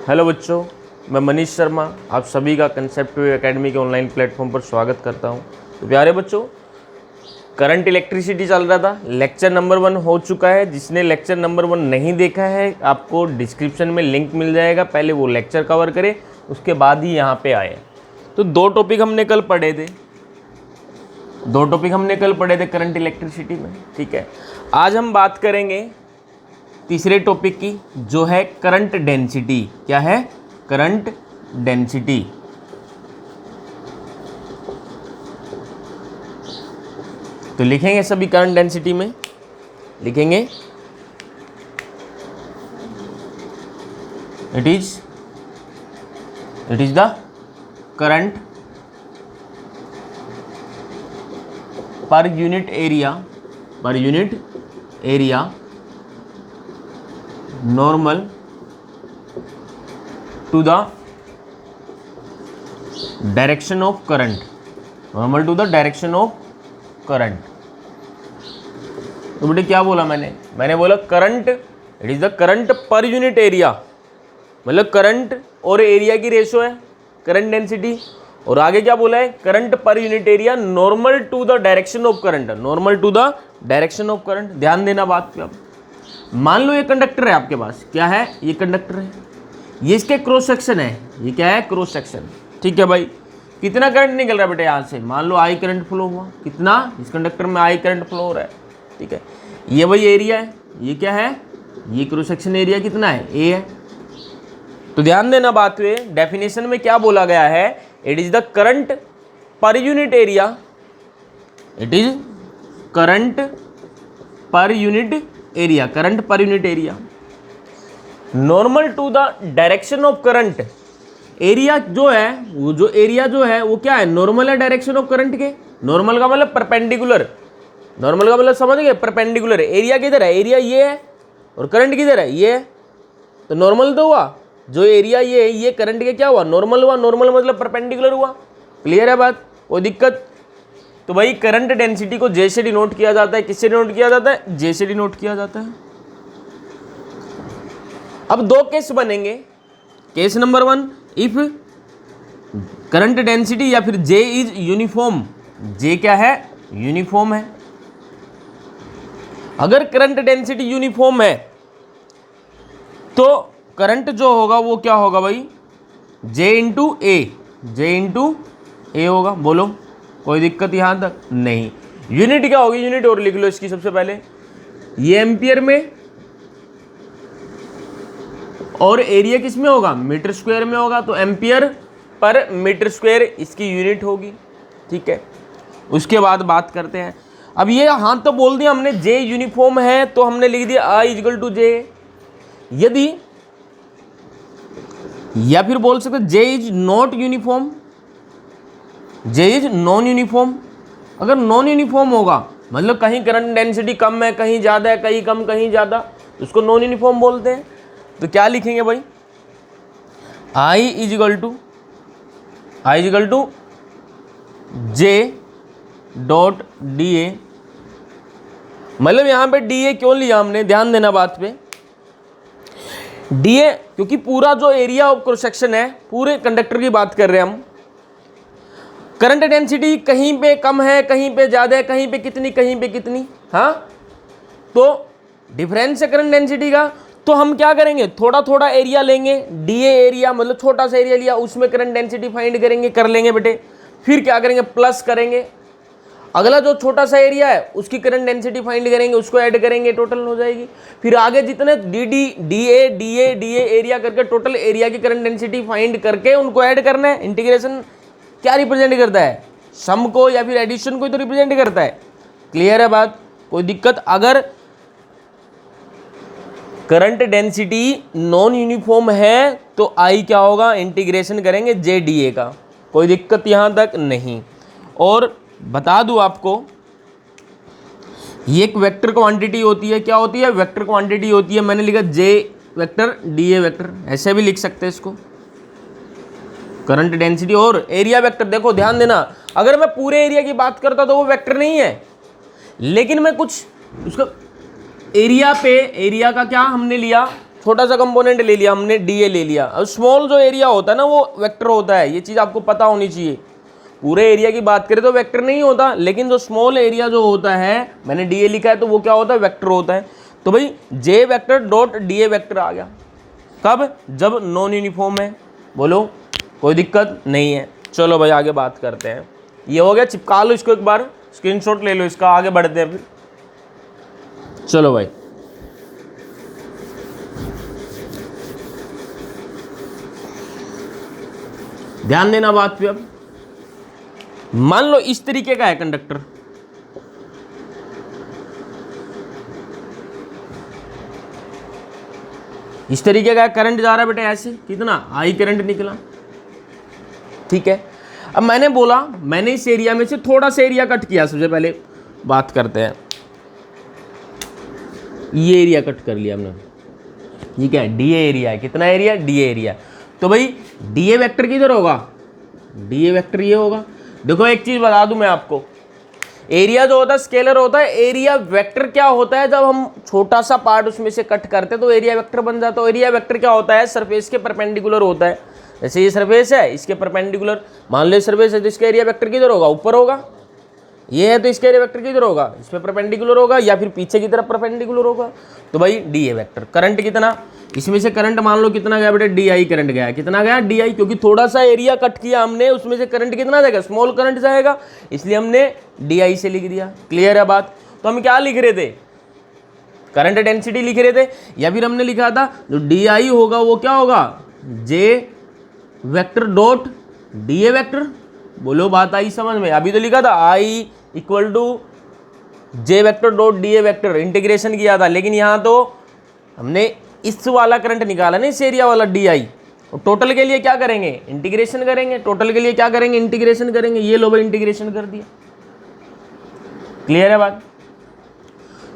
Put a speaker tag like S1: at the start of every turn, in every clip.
S1: Hello बच्चों, मैं मनीष शर्मा आप सभी का कंसेप्ट वेव एकेडमी के ऑनलाइन प्लेटफॉर्म पर स्वागत करता हूं। तो प्यारे बच्चों, करंट इलेक्ट्रिसिटी चल रहा था, लेक्चर नंबर 1 हो चुका है। जिसने लेक्चर नंबर 1 नहीं देखा है, आपको डिस्क्रिप्शन में लिंक मिल जाएगा, पहले वो लेक्चर कवर करे, उसके बाद ही यहाँ पे आए। तो दो टॉपिक हमने कल पढ़े थे करंट इलेक्ट्रिसिटी में, ठीक है। आज हम बात करेंगे तीसरे टॉपिक की, जो है करंट डेंसिटी। क्या है? Current density. तो लिखेंगे सभी करंट डेंसिटी में, लिखेंगे it is the current per unit area normal to the direction of current, तो बेटे क्या बोला मैंने बोला current, it is the current per unit area, मतलब करंट और एरिया की रेशो है करंट डेंसिटी। और आगे क्या बोला है? Current per unit area normal to the direction of current, ध्यान देना बात पे। अब मान लो ये कंडक्टर है आपके पास, क्या है? ये कंडक्टर है, ये इसके क्रॉस सेक्शन है, ये क्या है? क्रॉस सेक्शन, ठीक है भाई। कितना करंट निकल रहा है बेटे यहाँ से? मान लो आई करंट फ्लो हुआ, कितना? इस कंडक्टर में आई करंट फ्लो हो रहा है, ठीक है। ये भाई एरिया है, ये क्या है? ये क्रॉस सेक्शन एरिया कितना है? ए है। तो ध्यान देना बात पे, डेफिनेशन में क्या बोला गया है? It is the current per unit area, it is current per unit area normal to the direction of current. Area जो है वो क्या है? नॉर्मल है डायरेक्शन ऑफ करंट के। नॉर्मल का मतलब परपेंडिकुलर, समझ गए? परपेंडिकुलर। एरिया किधर है? एरिया ये है, और करंट किधर है? ये है। तो नॉर्मल तो हुआ, जो एरिया ये है, ये करंट के क्या हुआ? नॉर्मल हुआ। नॉर्मल मतलब परपेंडिकुलर हुआ। क्लियर है बात? कोई दिक्कत? तो भाई करंट डेंसिटी को जे से डिनोट किया जाता है। किससे डिनोट किया जाता है? जे से डिनोट किया जाता है। अब दो केस बनेंगे। Case number 1, if current density या फिर जे इज यूनिफॉर्म। जे क्या है? यूनिफॉर्म है। अगर करंट डेंसिटी यूनिफॉर्म है तो करंट जो होगा वो क्या होगा भाई? जे इंटू ए होगा। बोलो, कोई दिक्कत यहां तक? नहीं। यूनिट क्या होगी? यूनिट और लिख लो इसकी सबसे पहले। ये एम्पियर में, और एरिया किस में होगा? मीटर स्क्वायर में होगा। तो एम्पियर पर मीटर स्क्वायर इसकी यूनिट होगी, ठीक है। उसके बाद बात करते हैं। अब ये हाँ तो बोल दिया हमने जे यूनिफॉर्म है, तो हमने लिख दिया आई इक्वल टू जे। यदि, या फिर बोल सकते J is not uniform, J is non uniform. अगर नॉन यूनिफॉर्म होगा, मतलब कहीं करंट डेंसिटी कम है, कहीं ज़्यादा है, कहीं कम कहीं ज़्यादा, तो उसको नॉन यूनिफॉर्म बोलते हैं। तो क्या लिखेंगे भाई? I is equal to J dot D A. मतलब यहाँ पे डी ए क्यों लिया हमने? ध्यान देना बात पे। डी ए क्योंकि पूरा जो एरिया ऑफ क्रॉस सेक्शन है, पूरे कंडक्टर की बात कर रहे हैं हम। करंट डेंसिटी कहीं पे कम है, कहीं पे ज़्यादा है, कहीं पे कितनी, हाँ। तो डिफरेंस है करंट डेंसिटी का। तो हम क्या करेंगे? थोड़ा थोड़ा एरिया लेंगे, डीए एरिया, मतलब छोटा सा एरिया लिया, उसमें करंट डेंसिटी फाइंड करेंगे, कर लेंगे बेटे। फिर क्या करेंगे? प्लस करेंगे। अगला जो छोटा सा एरिया है उसकी करंट डेंसिटी फाइंड करेंगे, उसको ऐड करेंगे, टोटल हो जाएगी। फिर आगे जितने डी ए एरिया करके टोटल एरिया की करंट डेंसिटी फाइंड करके उनको ऐड करना है। इंटीग्रेशन क्या रिप्रेजेंट करता है? सम को या फिर एडिशन को तो रिप्रेजेंट करता है। क्लियर है बात? कोई दिक्कत? अगर करंट डेंसिटी नॉन यूनिफॉर्म है तो आई क्या होगा? इंटीग्रेशन करेंगे जे डी ए का। कोई दिक्कत यहां तक? नहीं। और बता दूं आपको, ये एक वेक्टर क्वांटिटी होती है। क्या होती है? वेक्टर क्वांटिटी होती है। मैंने लिखा जे वेक्टर डी ए वेक्टर, ऐसे भी लिख सकते हैं इसको। करंट डेंसिटी और एरिया वेक्टर। देखो ध्यान देना, अगर मैं पूरे एरिया की बात करता तो वो वेक्टर नहीं है, लेकिन मैं कुछ उसका एरिया पे, एरिया का क्या हमने लिया, छोटा सा कंपोनेंट ले लिया हमने, डीए ले लिया। अब स्मॉल जो एरिया होता है ना वो वेक्टर होता है, ये चीज़ आपको पता होनी चाहिए। पूरे एरिया की बात करें तो वेक्टर नहीं होता, लेकिन जो स्मॉल एरिया जो होता है, मैंने डीए लिखा है तो वो क्या होता है, वेक्टर होता है। तो भाई जे वेक्टर डॉट डीए वेक्टर आ गया। कब? जब नॉन यूनिफॉर्म है। बोलो कोई दिक्कत नहीं है। चलो भाई आगे बात करते हैं। ये हो गया, चिपका लो इसको, एक बार स्क्रीनशॉट ले लो इसका, आगे बढ़ते हैं फिर। चलो भाई ध्यान देना बात पे। अब मान लो इस तरीके का है कंडक्टर, इस तरीके का करंट जा रहा है बेटा ऐसे, कितना आई करंट निकला, ठीक है। अब मैंने बोला मैंने इस एरिया में से थोड़ा सा एरिया कट किया। सबसे पहले बात करते हैं, ये एरिया कट कर लिया हमने, ये क्या है, डीए एरिया है। कितना एरिया? DA area. तो भाई डीए वेक्टर किधर होगा? डीए वेक्टर ये होगा। देखो एक चीज बता दूं मैं आपको, एरिया जो होता है स्केलर होता है, एरिया वेक्टर क्या होता है, जब हम छोटा सा पार्ट उसमें से कट करते हैं तो एरिया वेक्टर बन जाता है। एरिया वेक्टर क्या होता है, सरफेस के परपेंडिकुलर होता है। जैसे ये सरफेस है, इसके परपेंडिकुलर मान लो सरफेस है, तो इसका एरिया वेक्टर किधर होगा? ऊपर होगा। ये है तो इसका एरिया वेक्टर किधर होगा? इस पे परपेंडिकुलर होगा, या फिर पीछे की तरफ परपेंडिकुलर होगा। तो भाई डी ए वेक्टर। करंट कितना, इसमें से करंट मान लो कितना गया बेटे, डी आई करंट गया। कितना गया? डी आई, क्योंकि थोड़ा सा एरिया कट किया हमने, उसमें से करंट कितना जाएगा? स्मॉल करंट जाएगा, इसलिए हमने डी आई से लिख दिया। क्लियर है बात? तो हम क्या लिख रहे थे? करंट डेंसिटी लिख रहे थे, या फिर हमने लिखा था जो डी आई होगा वो क्या होगा? J vector dot D A vector. बोलो बात आई समझ में? अभी तो लिखा था I equal to J vector dot D A vector, integration किया था, लेकिन यहाँ तो हमने इस वाला करंट निकाला ना, इस एरिया वाला डी आई। टोटल के लिए क्या करेंगे? इंटीग्रेशन करेंगे। टोटल के लिए क्या करेंगे? इंटीग्रेशन करेंगे। ये लो भाई इंटीग्रेशन कर दिया। क्लियर है बात?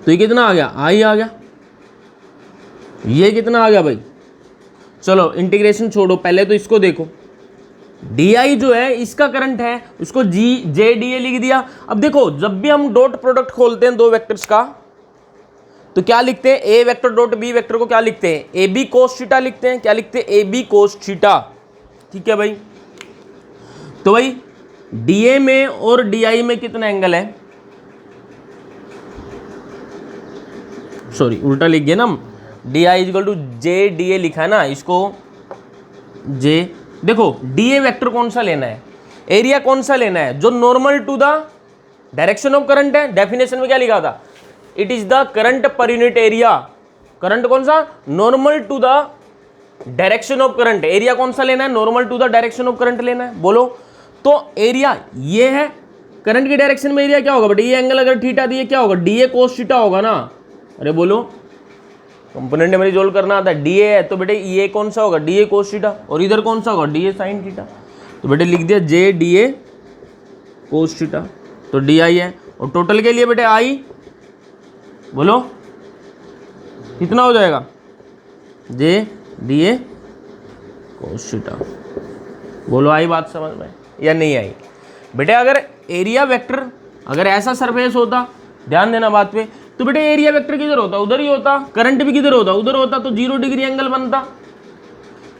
S1: तो ये कितना आ गया? आई आ गया। ये कितना आ गया भाई? चलो इंटीग्रेशन छोड़ो, पहले तो इसको देखो। डी आई जो है इसका करंट है, उसको जी जे डी ए लिख दिया। अब देखो जब भी हम डॉट प्रोडक्ट खोलते हैं दो वेक्टर्स का, तो क्या लिखते हैं? ए वेक्टर डॉट बी वेक्टर को क्या लिखते हैं? ए बी कोस थीटा लिखते हैं। क्या लिखते हैं? A B cos theta. ठीक है भाई। तो भाई डी ए में और डी आई में कितना एंगल है? सॉरी उल्टा लिख गए ना हम, D I is equal to J D A लिखा है ना, इसको जे। देखो डी ए वेक्टर कौन सा लेना है, एरिया कौन सा लेना है? जो normal to the direction of current है। डेफिनेशन में क्या लिखा था? It is the current per unit area. Current कौन सा? Normal to the direction of current. Area कौन सा लेना है? Normal to the direction of current लेना है। बोलो तो एरिया ये है, करंट की डायरेक्शन में एरिया क्या होगा बेटा? ये एंगल अगर थीटा दिए क्या होगा? डी ए कोस थीटा होगा ना। अरे बोलो, कंपोनेंट में रिजोल्व करना आता है। डी ए है तो बेटे ये कौन सा होगा? D A cos theta. और इधर कौन सा होगा? D A sine theta. तो बेटे लिख दिया जे डी ए कोस थीटा। तो डी आई है, और टोटल के लिए बेटे आई, बोलो कितना हो जाएगा? जे डी ए कोस थीटा। बोलो आई बात समझ में या नहीं आई? बेटे अगर एरिया वेक्टर अगर ऐसा सरफेस होता, ध्यान देना बात पे, तो बेटे एरिया वेक्टर किधर होता? उधर ही होता। करंट भी किधर होता? उधर होता। तो 0 डिग्री एंगल बनता।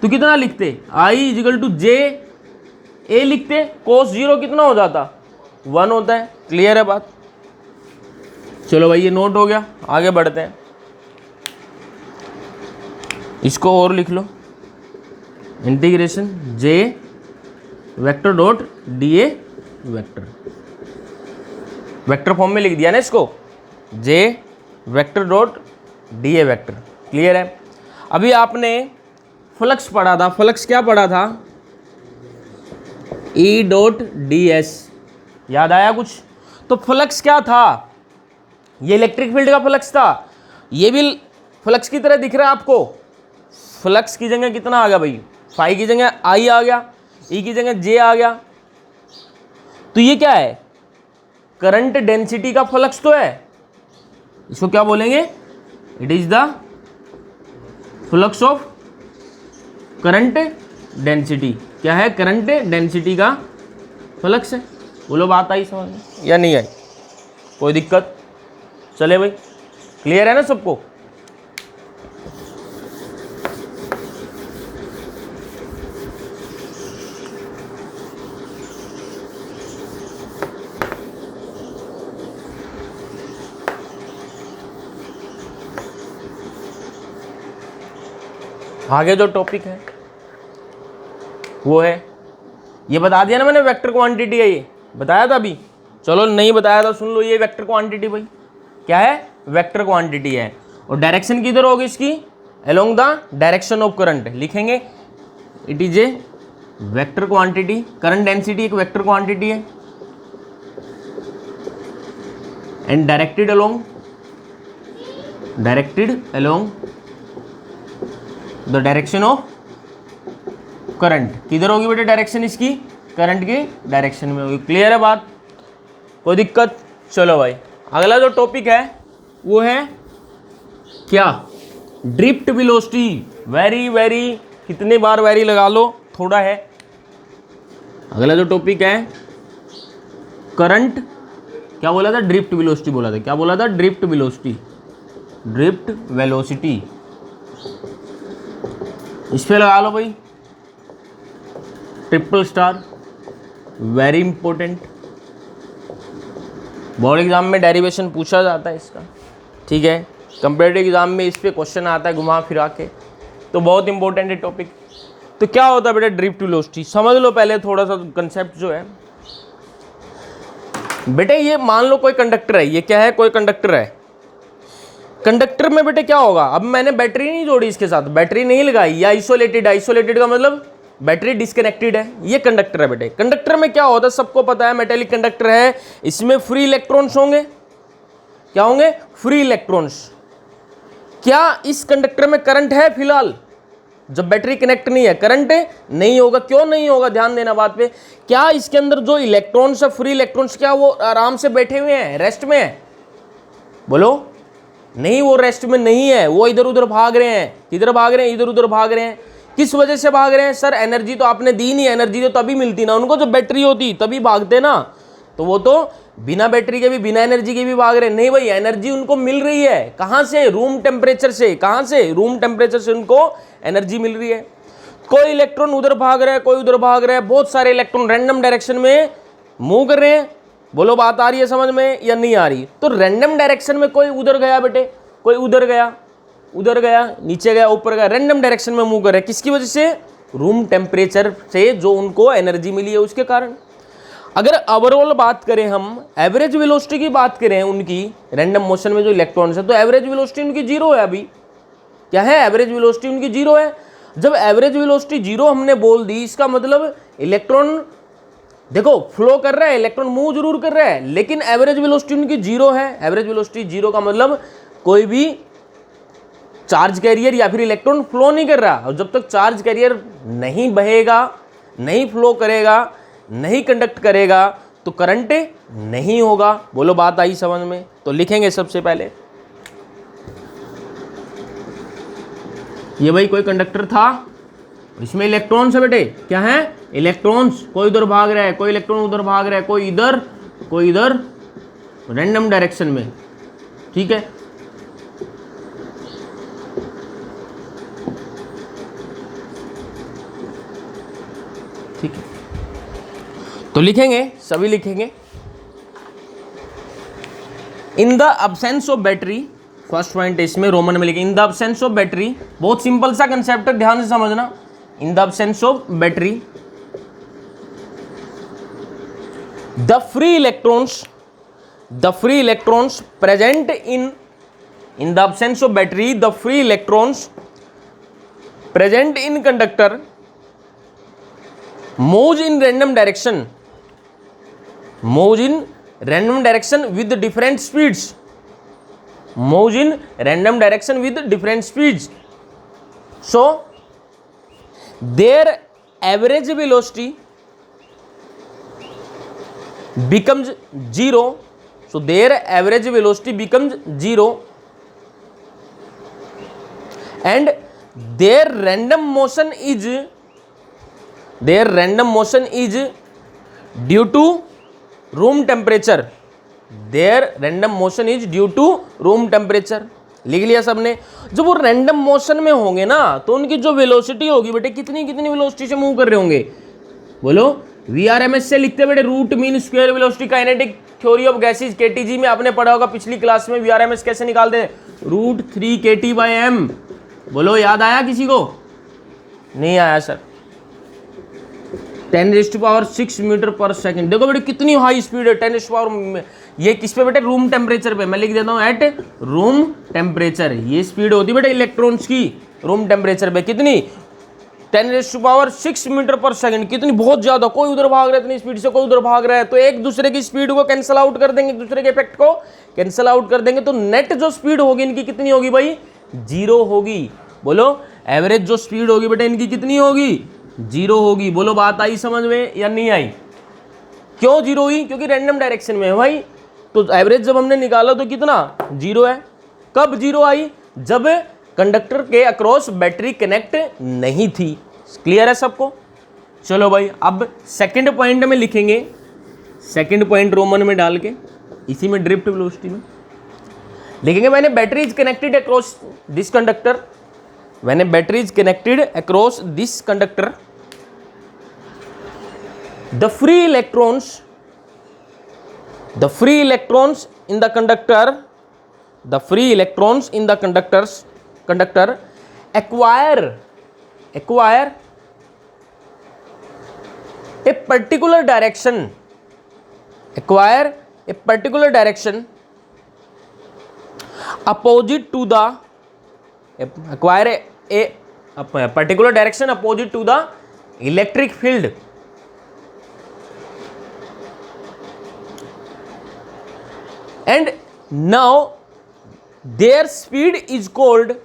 S1: तो कितना लिखते? आई इजिकल टू जे ए लिखते, कोस 0 कितना हो जाता? 1 होता है। क्लियर है बात? चलो भाई ये नोट हो गया, आगे बढ़ते हैं। इसको और लिख लो, integration J vector dot D A vector. Vector form में लिख दिया ना इसको, J vector dot D A vector. Clear है? अभी आपने फ्लक्स पढ़ा था। फ्लक्स क्या पढ़ा था? E dot D S. याद आया कुछ? तो फ्लक्स क्या था? ये इलेक्ट्रिक फील्ड का फ्लक्स था। ये भी फ्लक्स की तरह दिख रहा है आपको। फ्लक्स की जगह कितना आ गया भाई? फाई की जगह आई आ गया, ई की जगह जे आ गया। तो ये क्या है? करंट डेंसिटी का फ्लक्स तो है। इसको क्या बोलेंगे? It is the flux of current density. क्या है? करंट डेंसिटी का फ्लक्स है। बोलो बात आई समझ में या नहीं आई? कोई दिक्कत? चले भाई, क्लियर है ना सबको? आगे जो टॉपिक है वो है, ये बता दिया ना मैंने, वेक्टर क्वांटिटी है, ये बताया था अभी। चलो नहीं बताया था, सुन लो, ये वेक्टर क्वांटिटी भाई क्या है, वेक्टर क्वांटिटी है। और डायरेक्शन किधर होगी इसकी, along the direction of current लिखेंगे। It is a vector quantity, current density एक वेक्टर क्वांटिटी है and directed along the direction of current. किधर होगी बेटे डायरेक्शन इसकी, करंट की डायरेक्शन में होगी। क्लियर है बात, कोई दिक्कत। चलो भाई अगला जो टॉपिक है वो है क्या, ड्रिफ्ट वेलोसिटी। वेरी कितने बार वेरी लगा लो, थोड़ा है। अगला जो टॉपिक है करंट, क्या बोला था, ड्रिफ्ट वेलोसिटी बोला था, क्या बोला था, ड्रिफ्ट वेलोसिटी, ड्रिफ्ट वेलोसिटी। इस पे लगा लो भाई triple star, very important. Board exam में डेरिवेशन पूछा जाता है इसका, ठीक है। कंपेटिटिव एग्जाम में इस पे क्वेश्चन आता है घुमा फिरा के, तो बहुत इंपॉर्टेंट है टॉपिक। तो क्या होता है बेटा ड्रिफ्ट वेलोसिटी, समझ लो पहले थोड़ा सा कंसेप्ट जो है बेटे। ये मान लो कोई कंडक्टर है, ये क्या है, कोई कंडक्टर है। कंडक्टर में बेटे क्या होगा, अब मैंने बैटरी नहीं जोड़ी इसके साथ, बैटरी नहीं लगाई, या आइसोलेटेड, आइसोलेटेड का मतलब बैटरी डिस्कनेक्टेड है, ये कंडक्टर है बेटे। कंडक्टर में क्या होता है सबको पता है, मेटेलिक कंडक्टर है, इसमें फ्री इलेक्ट्रॉन्स होंगे। क्या होंगे, फ्री इलेक्ट्रॉन्स। क्या इस कंडक्टर में करंट है फिलहाल, जब बैटरी कनेक्ट नहीं है करंट नहीं होगा। क्यों नहीं होगा, ध्यान देना बात पे। क्या इसके अंदर जो इलेक्ट्रॉन्स है, फ्री इलेक्ट्रॉन्स, क्या वो आराम से बैठे हुए हैं, रेस्ट में है, बोलो नहीं, वो रेस्ट में नहीं है, वो इधर उधर भाग रहे हैं। किधर भाग रहे हैं, इधर उधर भाग रहे हैं। किस वजह से भाग रहे हैं, सर एनर्जी तो आपने दी नहीं, एनर्जी तो तभी मिलती ना उनको जब बैटरी होती, तभी भागते ना। तो वो तो बिना बैटरी के भी, बिना एनर्जी के भी भाग रहे हैं। नहीं भाई, एनर्जी उनको मिल रही है, कहां से, रूम टेम्परेचर से। कहां से, रूम टेम्परेचर से उनको एनर्जी मिल रही है। कोई इलेक्ट्रॉन उधर भाग रहा है, कोई उधर भाग रहा है, बहुत सारे इलेक्ट्रॉन रैंडम डायरेक्शन में मूव कर रहे हैं। बोलो बात आ रही है समझ में या नहीं आ रही। तो रैंडम डायरेक्शन में कोई उधर गया बेटे, कोई उधर गया, उधर गया, नीचे गया, ऊपर गया, रैंडम डायरेक्शन में मूव कर रहा है। किसकी वजह से, रूम टेम्परेचर से जो उनको एनर्जी मिली है उसके कारण। अगर ओवरऑल बात करें, हम एवरेज वेलोसिटी की बात करें उनकी, रैंडम मोशन में जो इलेक्ट्रॉन्स है, तो एवरेज वेलोसिटी उनकी जीरो है। अभी क्या है, एवरेज वेलोसिटी उनकी जीरो है। जब एवरेज वेलोसिटी जीरो हमने बोल दी, इसका मतलब इलेक्ट्रॉन देखो फ्लो कर रहा है, इलेक्ट्रॉन मूव जरूर कर रहा है, लेकिन एवरेज वेलोसिटी उनकी जीरो है। एवरेज वेलोसिटी जीरो का मतलब कोई भी चार्ज कैरियर या फिर इलेक्ट्रॉन फ्लो नहीं कर रहा। और जब तक चार्ज कैरियर नहीं बहेगा, नहीं फ्लो करेगा, नहीं कंडक्ट करेगा, तो करंट नहीं होगा। बोलो बात आई समझ में। तो लिखेंगे सबसे पहले, ये भाई कोई कंडक्टर था, इसमें इलेक्ट्रॉन्स है बेटे, क्या है, इलेक्ट्रॉन्स। कोई उधर भाग रहा है, कोई इलेक्ट्रॉन उधर भाग रहा है, कोई इधर, कोई इधर, रैंडम डायरेक्शन में, ठीक है। ठीक है, तो लिखेंगे, सभी लिखेंगे। In the absence of battery, first point इसमें रोमन में लिखेंगे, in the absence of battery. बहुत सिंपल सा कंसेप्ट है, ध्यान से समझना। In the absence of battery, the free electrons present in the absence of battery, the free electrons present in conductor moves in random direction with different speeds, moves in random direction with different speeds. So their average velocity becomes zero. So their average velocity becomes zero and their random motion is due to room temperature. Their random motion is due to room temperature. लिख लिया सबने। जब वो random motion में होंगे ना, तो उनकी जो वेलोसिटी होगी बेटे, कितनी कितनी वेलोसिटी से मूव कर रहे होंगे, बोलो। VRMS से लिखते बेटे, root mean square velocity. Kinetic theory of gases, KTG में आपने पढ़ा होगा पिछली क्लास में। VRMS कैसे निकालते हैं, √3 kT/m। बोलो याद आया किसी को, नहीं आया सर। 10⁻⁶ मीटर पर सेकंड। देखो बेटे कितनी हाई स्पीड है, 10⁻, ये किस पे बेटे, रूम टेम्परेचर पे। मैं लिख देता हूँ एट रूम टेम्परेचर। ये स्पीड होती है बेटे इलेक्ट्रॉन्स की रूम टेम्परेचर पे। कितनी, 10⁻⁶ मीटर पर सेकंड। कितनी, बहुत ज्यादा। कोई उधर भाग रहा है इतनी स्पीड से, कोई उधर भाग रहा है, तो एक दूसरे की स्पीड को कैंसिल आउट कर देंगे, एक दूसरे के इफेक्ट को कैंसिल आउट कर देंगे, तो नेट जो स्पीड होगी इनकी कितनी होगी भाई, 0 होगी। बोलो एवरेज जो स्पीड होगी बेटा इनकी कितनी होगी, 0 होगी। बोलो बात आई समझ में या नहीं आई? क्यों 0 हुई? क्योंकि रैंडम डायरेक्शन में है भाई। तो एवरेज जब हमने निकाला तो कितना, 0 है। कब 0 आई? जब कंडक्टर के अक्रॉस बैटरी कनेक्ट नहीं थी। क्लियर है सबको? चलो भाई अब सेकंड पॉइंट में लिखेंगे, सेकंड पॉइंट रोमन में डाल के, इसी में ड्रिफ्ट वेलोसिटी में लिखेंगे। मैंने battery is connected across this conductor, when a battery is connected across this conductor, the free electrons in the conductor, the free electrons in the conductor acquire a particular direction, opposite to the, acquire a particular direction opposite to the electric field, and now their speed is called,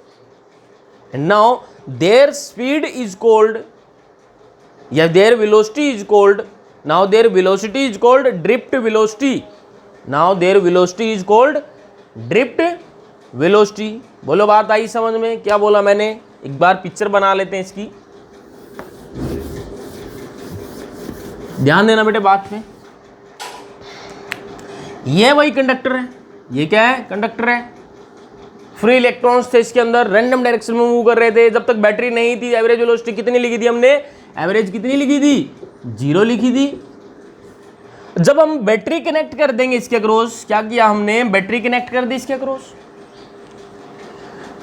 S1: yeah, their velocity is called, now their velocity is called drift velocity, now their velocity is called drift velocity. बोलो बात आई समझ में? क्या बोला मैंने? एक बार picture बना लेते हैं इसकी, ध्यान देना बेटे बात पे। ये वही कंडक्टर है, ये क्या है, कंडक्टर है। फ्री इलेक्ट्रॉन्स थे इसके अंदर, रैंडम डायरेक्शन में मूव कर रहे थे। जब तक बैटरी नहीं थी, एवरेज वेलोसिटी कितनी लिखी थी हमने, एवरेज कितनी लिखी थी, 0 लिखी थी। जब हम बैटरी कनेक्ट कर देंगे इसके अक्रॉस, क्या किया हमने, बैटरी कनेक्ट कर दी इसके अक्रॉस,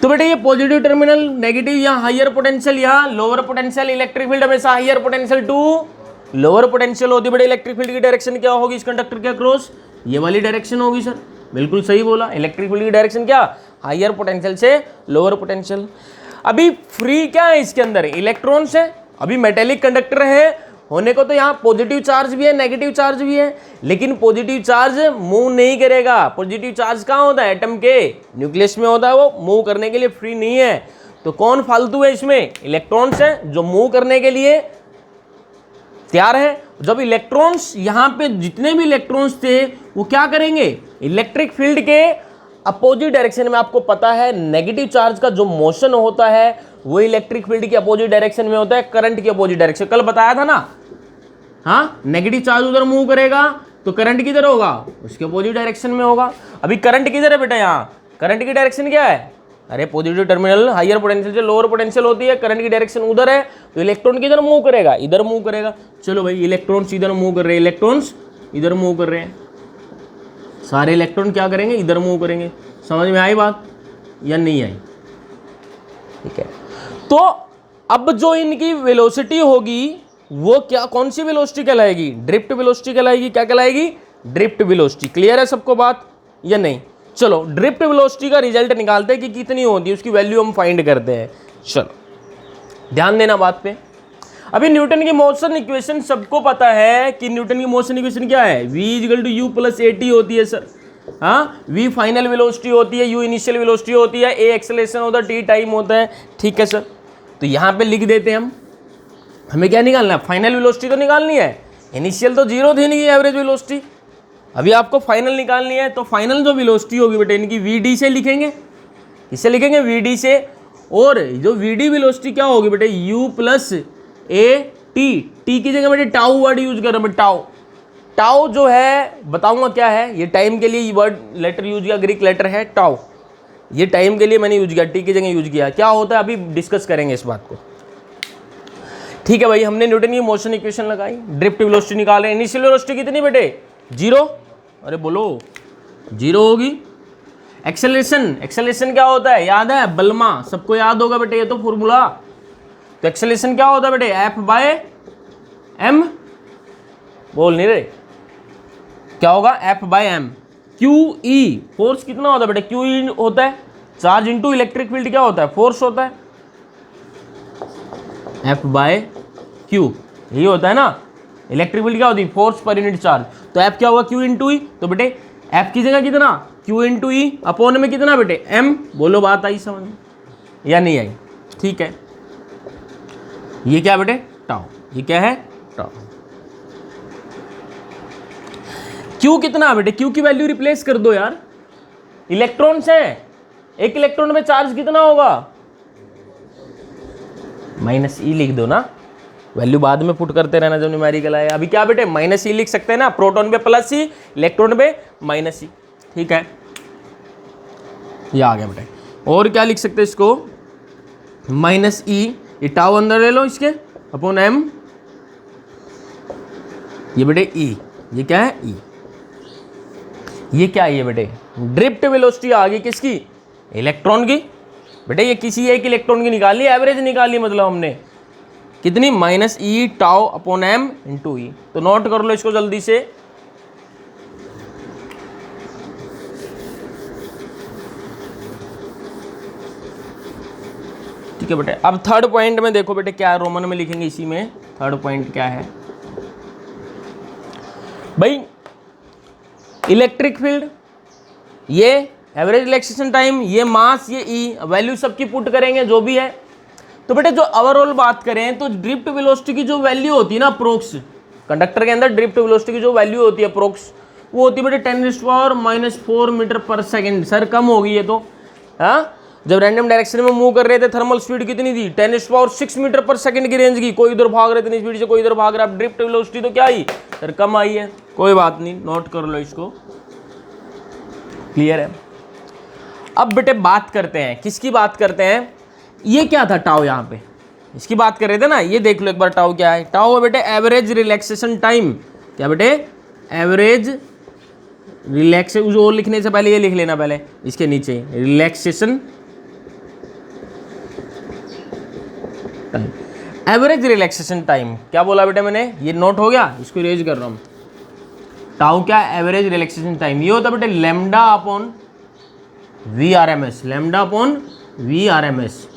S1: तो बेटे ये पॉजिटिव टर्मिनल, नेगेटिव, यहाँ हाइयर पोटेंशियल, यहाँ लोअर पोटेंशियल। इलेक्ट्रिक फील्ड हमेशा higher potential to lower potential होती है बेटे। इलेक्ट्रिक फील्ड की डायरेक्शन क्या होगी इस कंडक्टर के अक्रॉस, ये वाली डायरेक्शन होगी सर, बिल्कुल सही बोला। इलेक्ट्रिक फील्ड की डायरेक्शन क्या, हाइयर पोटेंशियल से लोअर पोटेंशियल। अभी फ्री क्या है इसके अंदर, इलेक्ट्रॉन्स है। अभी मेटेलिक कंडक्टर है होने को तो यहाँ पॉजिटिव चार्ज भी है, नेगेटिव चार्ज भी है, लेकिन पॉजिटिव चार्ज मूव नहीं करेगा। पॉजिटिव चार्ज कहाँ होता है, एटम के न्यूक्लियस में होता है, वो मूव करने के लिए फ्री नहीं है। तो कौन फालतू है इसमें, इलेक्ट्रॉन्स है जो मूव करने के लिए तैयार है। जब इलेक्ट्रॉन्स, यहाँ पे जितने भी इलेक्ट्रॉन्स थे वो क्या करेंगे, इलेक्ट्रिक फील्ड के अपोजिट डायरेक्शन में। आपको पता है नेगेटिव चार्ज का जो मोशन होता है वो इलेक्ट्रिक फील्ड के अपोजिट डायरेक्शन में होता है, करंट के अपोजिट डायरेक्शन। कल बताया था ना, हाँ, नेगेटिव चार्ज उधर मूव करेगा तो करंट किधर होगा, उसके अपोजिट डायरेक्शन में होगा। अभी करंट किधर है बेटा, यहाँ करंट की डायरेक्शन क्या है, अरे पॉजिटिव टर्मिनल हाइयर पोटेंशियल से लोअर पोटेंशियल होती है, करंट की डायरेक्शन उधर है, तो इलेक्ट्रॉन किधर मूव करेगा, इधर मूव करेगा। चलो भाई इलेक्ट्रॉन्स इधर मूव कर रहे हैं, इलेक्ट्रॉन्स इधर मूव कर रहे हैं, सारे इलेक्ट्रॉन क्या करेंगे, इधर मूव करेंगे। समझ में आई बात या नहीं आई? ठीक है, तो अब जो इनकी वेलोसिटी होगी वो क्या, कौन सी वेलोसिटी कहलाएगी, ड्रिफ्ट वेलोसिटी कहलाएगी। क्या कहलाएगी, ड्रिफ्ट वेलोसिटी। क्लियर है सबको बात या नहीं? चलो ड्रिफ्ट वेलोसिटी का रिजल्ट निकालते हैं कि कितनी होती है, उसकी वैल्यू हम फाइंड करते हैं। चलो ध्यान देना बात पे। अभी न्यूटन की मोशन इक्वेशन सबको पता है कि न्यूटन की मोशन इक्वेशन क्या है, v equal to u plus a t होती है सर। हाँ, v फाइनल वेलोसिटी होती है, u इनिशियल वेलोसिटी होती है, a एक्सेलरेशन होता है, t टाइम होता है। ठीक है सर, तो यहाँ पे लिख देते हैं हम। हमें क्या निकालना है, फाइनल वेलोसिटी तो निकालनी है। इनिशियल तो 0 थी नहीं, एवरेज वेलोसिटी। अभी आपको फाइनल निकालनी है, तो फाइनल जो वेलोसिटी होगी बेटे इनकी vd से लिखेंगे, इससे लिखेंगे vd से। और जो vd वेलोसिटी क्या होगी बेटे, u प्लस ए टी की जगह बेटे टाउ वर्ड यूज कर रहे हैं। टाउ, टाउ जो है बताऊंगा क्या है, ये टाइम के लिए वर्ड लेटर यूज किया, ग्रीक लेटर है टाउ, ये टाइम के लिए मैंने यूज किया, टी की जगह यूज किया। क्या होता है अभी डिस्कस करेंगे इस बात को। ठीक है भाई, हमने न्यूटन की मोशन इक्वेशन लगाई, ड्रिफ्ट वेलोसिटी निकाले। इनिशियल वेलोसिटी कितनी बेटे, 0, अरे बोलो 0 होगी। एक्सेलरेशन, एक्सेलरेशन क्या होता है याद है, बल्मा, सबको याद होगा बेटे ये तो फॉर्मूला। तो एक्सेलरेशन क्या होता है बेटे, एफ बाय एम, बोल नहीं रहे, क्या होगा, F by m. Q E, force कितना होता है बेटे, क्यू ई होता है चार्ज इंटू इलेक्ट्रिक फील्ड, क्या होता है, फोर्स होता है, एफ बाय क्यू, यही होता है ना। इलेक्ट्रिक फील्ड क्या होती है, फोर्स पर यूनिट चार्ज, तो एफ क्या होगा, क्यू इंटू ई। तो बेटे एफ की जगह कितना, क्यू इंटू ई, अपॉन में कितना बेटे, एम। बोलो बात आई समझ में या नहीं आई, ठीक है। ये क्या बेटे, टाउ, ये क्या है, टाउ। क्यू कितना है बेटे, क्यू की वैल्यू रिप्लेस कर दो यार, इलेक्ट्रॉन्स है, एक इलेक्ट्रॉन में चार्ज कितना होगा, माइनस ई लिख दो ना, वैल्यू बाद में पुट करते रहना जब न्यूमेरिकल आए। अभी क्या बेटे, माइनस ई लिख सकते हैं ना, प्रोटॉन पे प्लस ई, इलेक्ट्रॉन पे माइनस ई, ठीक है, ये आ गया बेटे। और क्या लिख सकते हैं इसको, माइनस ई, ये टाउ अंदर ले लो इसके, अपॉन एम, ये बेटे ई, ये क्या है ई, ये क्या है, ये बेटे ड्रिफ्ट वेलोसिटी आ गई किसकी, इलेक्ट्रॉन की। बेटे ये किसी एक इलेक्ट्रॉन की निकाली, एवरेज निकाली, मतलब हमने कितनी, minus e tau upon M into ई। तो नोट कर लो इसको जल्दी से, ठीक है बेटे। अब थर्ड पॉइंट में देखो बेटे क्या है, रोमन में लिखेंगे इसी में, थर्ड पॉइंट क्या है भाई, इलेक्ट्रिक फील्ड, ये एवरेज रिलैक्सेशन टाइम, ये मास, ये ई, वैल्यू सबकी पुट करेंगे जो भी है। तो बेटे जो ओवरऑल बात करें तो ड्रिफ्ट वेलोसिटी की जो वैल्यू होती है ना अप्रोक्स, कंडक्टर के अंदर ड्रिफ्ट वेलोसिटी की जो वैल्यू होती है अप्रोक्स, वो होती है बेटे 10⁻⁻⁴ मीटर पर सेकेंड। सर कम होगी ये तो, हाँ जब रैंडम डायरेक्शन में मूव कर रहे थे थर्मल स्पीड कितनी थी, 10⁻6 मीटर पर सेकंड की रेंज की, कोई इधर भाग रहे थे इतनी स्पीड से, कोई इधर भाग रहा है, ड्रिफ्ट वेलोसिटी तो क्या आई सर, कम आई है, कोई बात नहीं, नोट कर लो इसको, क्लियर है। अब बेटे बात करते हैं, किसकी बात करते हैं, ये क्या था टाउ, यहाँ पे इसकी बात कर रहे थे ना, ये देख लो एक बार टाउ क्या है, टाउ है बेटे एवरेज रिलैक्सेशन टाइम, क्या बेटे एवरेज रिलैक्सेशन, और लिखने से पहले ये लिख लेना, पहले इसके नीचे relaxation time, average relaxation time, क्या बोला बेटे मैंने, ये नोट हो गया, इसको इरेज कर रहा हूँ। टाउ क्या, एवरेज रिलैक्सेशन टाइम, ये होता है बेटे lambda upon V R M S, lambda upon V R M S.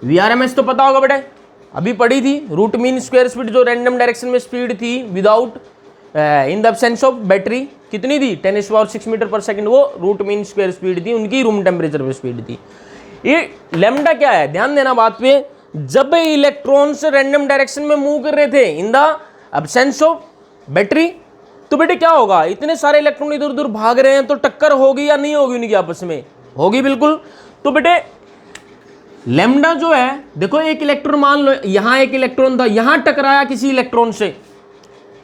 S1: V R M S तो पता होगा बेटे, अभी पढ़ी थी, रूट मीन स्क्वायर स्पीड, जो रैंडम डायरेक्शन में स्पीड थी without in the absence of battery, कितनी थी 10⁻6 मीटर पर सेकंड, वो रूट मीन स्क्वायर स्पीड थी, उनकी रूम टेम्परेचर पे स्पीड थी। ये लैम्डा क्या है, ध्यान देना बात पे, जब इलेक्ट्रॉन्स रैंडम डायरेक्शन में मूव कर रहे थे इन द एब्सेंस ऑफ बैटरी, तो बेटे क्या होगा, इतने सारे इलेक्ट्रॉन इधर उधर भाग रहे हैं तो टक्कर होगी या नहीं होगी उनकी आपस में, होगी बिल्कुल। तो बेटे लैम्डा जो है, देखो एक इलेक्ट्रॉन मान लो, यहां एक इलेक्ट्रॉन था, यहां टकराया किसी इलेक्ट्रॉन से,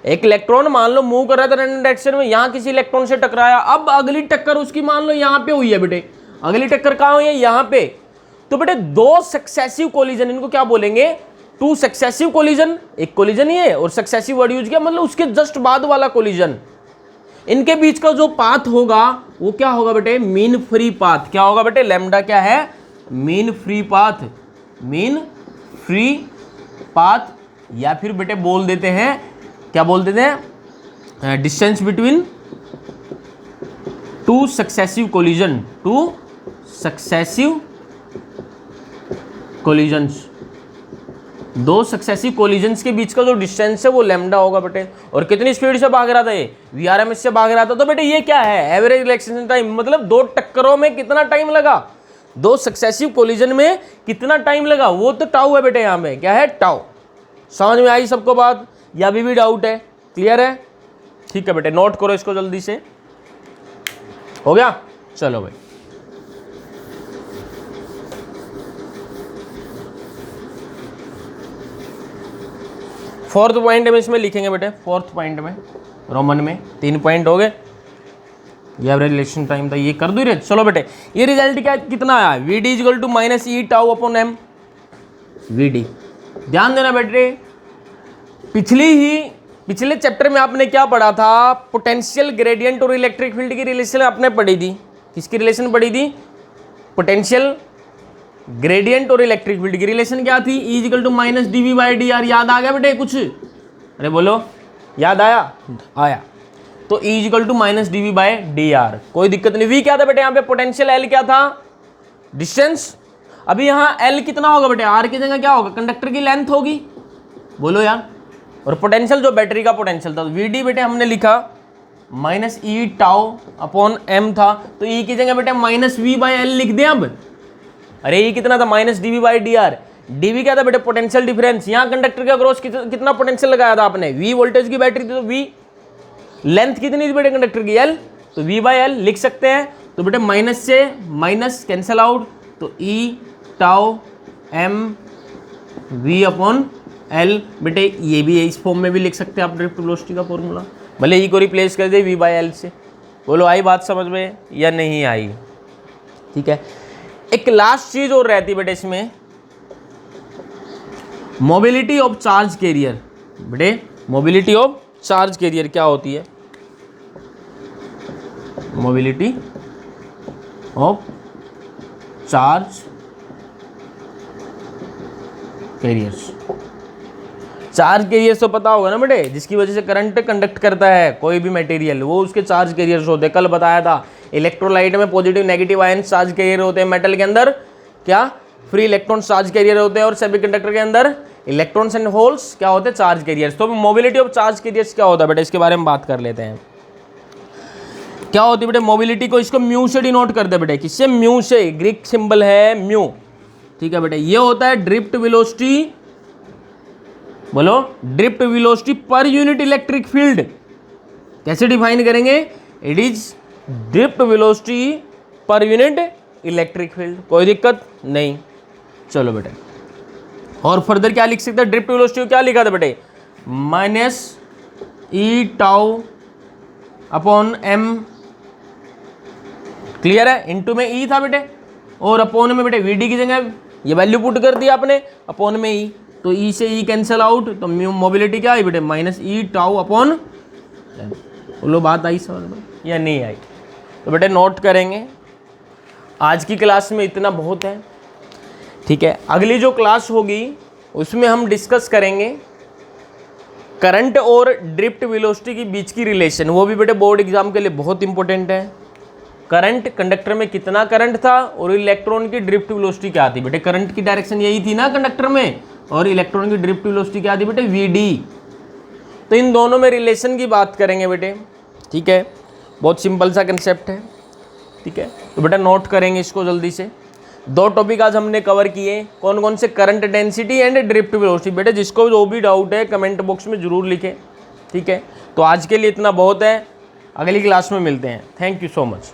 S1: एक इलेक्ट्रॉन मान लो मूव कर रहा था रैंडम डायरेक्शन में, यहां किसी इलेक्ट्रॉन से टकराया, अब अगली टक्कर उसकी मान लो यहां पे हुई है बेटे, अगली टक्कर कहां हुई है, यहां पे। तो बेटे दो सक्सेसिव कोलिजन, इनको क्या बोलेंगे, टू सक्सेसिव कोलिजन, एक कोलिजन ही है और सक्सेसिव वर्ड यूज किया, मतलब उसके जस्ट बाद वाला कोलिजन, इनके बीच का जो पाथ होगा वो क्या होगा बेटे, मीन फ्री पाथ। क्या होगा बेटे, लैम्डा क्या है, mean free path, mean free path, या फिर बेटे बोल देते हैं, क्या बोल देते हैं, distance between two successive collision, two successive collisions, दो सक्सेसिव कोलिजन्स के बीच का जो डिस्टेंस है वो लैम्डा होगा बेटे। और कितनी स्पीड से भाग रहा था ये, वीआरएमएस से भाग रहा था। तो बेटे ये क्या है, एवरेज रिलैक्सेशन टाइम, मतलब दो टक्करों में कितना टाइम लगा, दो सक्सेसिव कोलिजन में कितना टाइम लगा, वो तो टाउ है बेटे, यहाँ पे क्या है, टाउ। समझ में आई सबको बात, या अभी भी डाउट है, क्लियर है, ठीक है बेटे, नोट करो इसको जल्दी से, हो गया, चलो भाई। फोर्थ पॉइंट में इसमें लिखेंगे बेटे, फोर्थ पॉइंट में रोमन में 3 पॉइंट हो गए, ये एवरेज रिलेक्शन टाइम था, ये कर दो रे। चलो बेटे ये रिजल्ट क्या कितना आया, V D equal to minus e tau upon m V D. ध्यान देना बेटे, पिछले चैप्टर में आपने क्या पढ़ा था, पोटेंशियल ग्रेडियंट और इलेक्ट्रिक फील्ड की रिलेशन आपने पढ़ी थी। किसकी रिलेशन पढ़ी थी, पोटेंशियल ग्रेडियंट और इलेक्ट्रिक फील्ड की रिलेशन क्या थी, E equal to minus dV by dr। याद आ गया बेटे कुछ, अरे बोलो याद आया, आया। तो E equal to minus dV by dr, कोई दिक्कत नहीं। V क्या था बेटे यहाँ पे, पोटेंशियल, L क्या था, डिस्टेंस। अभी यहाँ L कितना होगा बेटे, R की जगह क्या होगा, कंडक्टर की लेंथ होगी, बोलो यार। और पोटेंशियल जो बैटरी का पोटेंशियल था, VD बेटे हमने लिखा minus e tau upon M था, तो E की जगह बेटे माइनस V बाई L लिख दें अब। अरे E कितना था, minus dV by dr। dV क्या था बेटे, पोटेंशियल डिफरेंस। यहाँ कंडक्टर के अक्रॉस कितना पोटेंशियल लगाया था आपने, V वोल्टेज की बैटरी थी तो V, लेंथ कितनी थी बेटे कंडक्टर की, L, तो V बाई L लिख सकते हैं। तो बेटे माइनस से माइनस कैंसिल आउट, तो E tau m V upon L। बेटे ये भी इस फॉर्म में भी लिख सकते हैं आप, ड्रिफ्ट वेलोसिटी का फॉर्मूला, भले E को रिप्लेस कर दे V बाई L से। बोलो आई बात समझ में या नहीं आई, ठीक है। एक लास्ट चीज और रहती बेटे इसमें, मोबिलिटी ऑफ चार्ज कैरियर। बेटे मोबिलिटी ऑफ चार्ज कैरियर क्या होती है, mobility of charge carriers. Charge carriers तो पता होगा ना बेटे, जिसकी वजह से करंट कंडक्ट करता है कोई भी मटेरियल, वो उसके चार्ज कैरियर्स होते हैं। कल बताया था इलेक्ट्रोलाइट में positive negative ion charge carrier होते हैं, मेटल के अंदर क्या फ्री इलेक्ट्रॉन चार्ज कैरियर होते हैं, और सेमीकंडक्टर के अंदर इलेक्ट्रॉन्स एंड होल्स क्या होते हैं, चार्ज कैरियर्स। तो मोबिलिटी ऑफ चार्ज कैरियर्स क्या होता है बेटा, इसके बारे में बात कर लेते हैं। क्या होती है बेटे मोबिलिटी को, इसको म्यू से डिनोट करते हैं बेटे, किससे, म्यू से, ग्रीक सिंबल है म्यू, ठीक है बेटे। ये होता है ड्रिफ्ट वेलोसिटी, बोलो drift velocity per unit electric field. कैसे डिफाइन करेंगे, it is drift velocity per unit electric field, कोई दिक्कत नहीं। चलो बेटे और फर्दर क्या लिख सकते हैं, ड्रिफ्ट वेलोसिटी को क्या लिखा था बेटे, minus e tau upon M, clear है। इनटू में ई था बेटे, और अपॉन में बेटे वीडी की जगह ये वैल्यू पुट कर दी आपने, अपॉन में ई, तो ई से ई कैंसिल आउट, तो मोबिलिटी क्या आई बेटे, माइनस ई टाउ अपॉन। बोलो बात आई समझ में या नहीं आई, तो बेटे नोट करेंगे। आज की क्लास में इतना बहुत है, ठीक है। अगली जो क्लास होगी उसमें हम डिस्कस करेंगे करंट और ड्रिफ्ट वेलोसिटी के बीच की रिलेशन, वो भी बेटे बोर्ड एग्जाम के लिए बहुत इंपॉर्टेंट है। करंट, कंडक्टर में कितना करंट था, और इलेक्ट्रॉन की ड्रिफ्ट वेलोसिटी क्या थी बेटे, करंट की डायरेक्शन यही थी ना कंडक्टर में, और इलेक्ट्रॉन की ड्रिफ्ट वेलोसिटी क्या थी बेटे, वीडी। तो इन दोनों में रिलेशन की बात करेंगे बेटे, ठीक है। बहुत सिंपल सा कंसेप्ट है, ठीक है। तो बेटा नोट करेंगे इसको जल्दी से। दो टॉपिक आज हमने कवर किए, कौन कौन से, current density and drift velocity. बेटे जिसको जो भी डाउट है कमेंट बॉक्स में जरूर लिखें, ठीक है। तो आज के लिए इतना बहुत है, अगली क्लास में मिलते हैं। Thank you so much.